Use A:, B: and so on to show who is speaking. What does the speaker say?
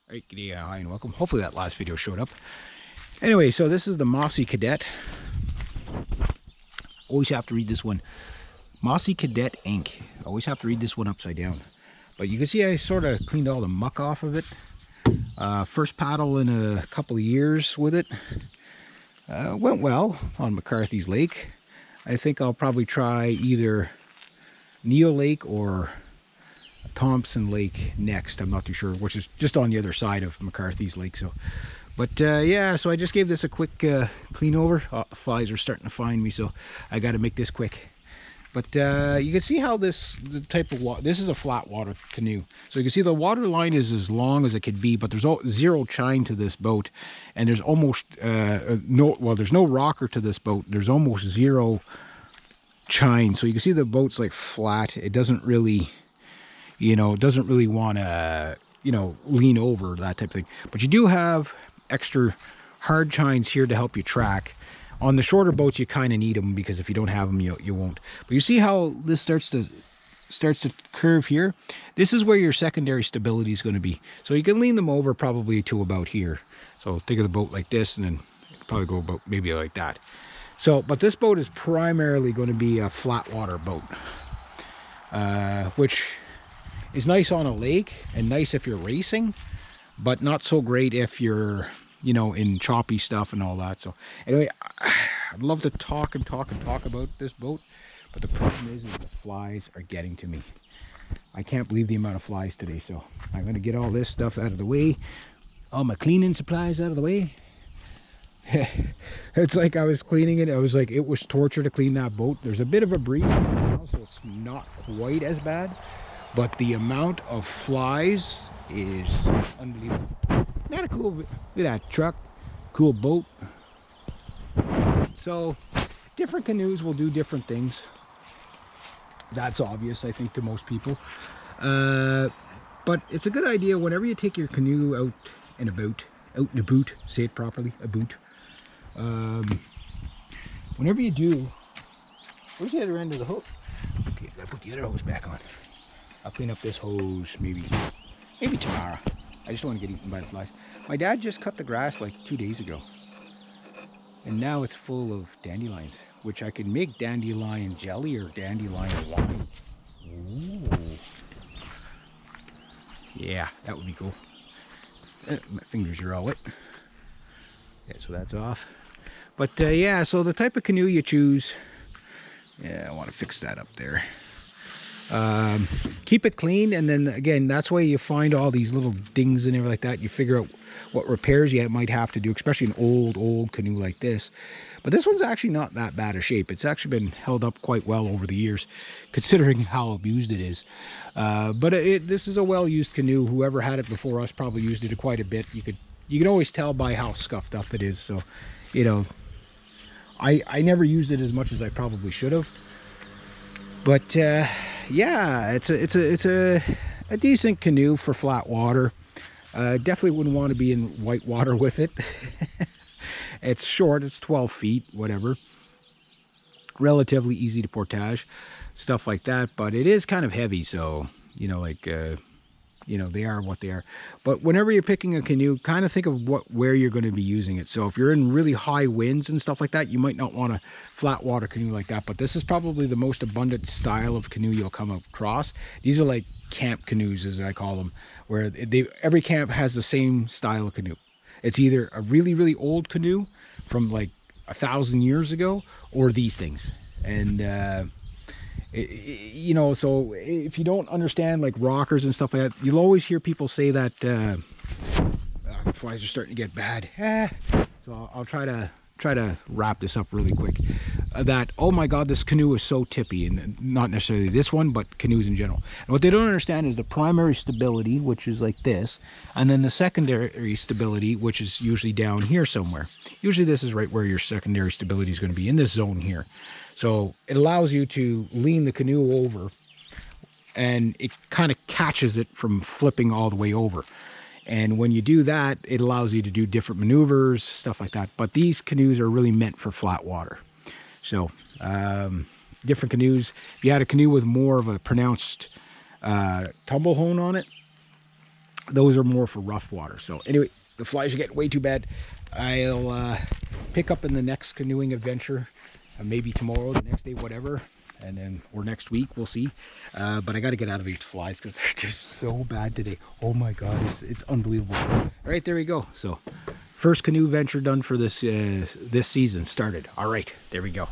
A: Alright, hi and welcome. Hopefully that last video showed up. Anyway, so this is the Mossie Cadet. Always have to read this one. Mossie Cadet ink. Always have to read this one upside down. But you can see I sort of cleaned all the muck off of it. First paddle in a couple of years with it. Went well on McCarthy's Lake. I think I'll probably try either Neil Lake or Thompson Lake next. I'm not too sure, which is just on the other side of McCarthy's Lake. So, but yeah, so I just gave this a quick clean over. Flies are starting to find me, so I got to make this quick. But you can see how the type of water, this is a flat water canoe. So you can see the water line is as long as it could be, but there's zero chine to this boat. And there's almost there's no rocker to this boat. There's almost zero chine. So you can see the boat's like flat. It doesn't really, doesn't really want to, lean over, that type of thing. But you do have extra hard chines here to help you track. On the shorter boats, you kind of need them because if you don't have them, you won't. But you see how this starts to curve here? This is where your secondary stability is going to be. So you can lean them over probably to about here. So think of the boat like this, and then probably go about maybe like that. So, but this boat is primarily going to be a flat water boat, which is nice on a lake and nice if you're racing, but not so great if you're, in choppy stuff and all that. So anyway, I'd love to talk about this boat, but the problem is the flies are getting to me. I can't believe the amount of flies today. So I'm going to get all this stuff out of the way, all my cleaning supplies out of the way. It's like I was cleaning it. I was like, it was torture to clean that boat. There's a bit of a breeze now, so it's not quite as bad, but the amount of flies is unbelievable. Not a cool, look at that truck, cool boat. So different canoes will do different things. That's obvious, I think, to most people. But it's a good idea whenever you take your canoe out in a boot, say it properly, a boot. Whenever you do, where's the other end of the hose? Okay, I gotta put the other hose back on. I'll clean up this hose maybe tomorrow. I just don't want to get eaten by the flies. My dad just cut the grass like 2 days ago, and now it's full of dandelions, which I can make dandelion jelly or dandelion wine. Ooh. Yeah, that would be cool. My fingers are all wet. Yeah, so that's off. But yeah, so the type of canoe you choose, yeah, I want to fix that up there. Keep it clean, and then again, that's why you find all these little dings and everything like that. You figure out what repairs you might have to do, especially an old canoe like this. But this one's actually not that bad a shape. It's actually been held up quite well over the years, considering how abused it is. But this is a well-used canoe. Whoever had it before us probably used it quite a bit. You can always tell by how scuffed up it is. So, I never used it as much as I probably should have. But yeah, it's a decent canoe for flat water. Definitely wouldn't want to be in white water with it. It's short, it's 12 feet, whatever. Relatively easy to portage, stuff like that. But it is kind of heavy, so they are what they are. But whenever you're picking a canoe, kind of think of where you're going to be using it. So if you're in really high winds and stuff like that, you might not want a flat water canoe like that. But this is probably the most abundant style of canoe you'll come across. These are like camp canoes, as I call them, where every camp has the same style of canoe. It's either a really old canoe from like 1,000 years ago, or these things. And so if you don't understand like rockers and stuff like that, you'll always hear people say that flies are starting to get bad. So I'll try to wrap this up really quick. Oh my God, this canoe is so tippy, and not necessarily this one, but canoes in general. And what they don't understand is the primary stability, which is like this, and then the secondary stability, which is usually down here somewhere. Usually this is right where your secondary stability is going to be, in this zone here. So it allows you to lean the canoe over, and it kind of catches it from flipping all the way over. And when you do that, it allows you to do different maneuvers, stuff like that. But these canoes are really meant for flat water. So different canoes. If you had a canoe with more of a pronounced tumble hone on it, Those are more for rough water. So anyway, the flies are getting way too bad. I'll pick up in the next canoeing adventure, maybe tomorrow, the next day, whatever, and then or next week, we'll see. But I got to get out of these flies because they're just so bad today. Oh my God, it's unbelievable. All right, there we go. So first canoe venture done for this this season started. All right, there we go.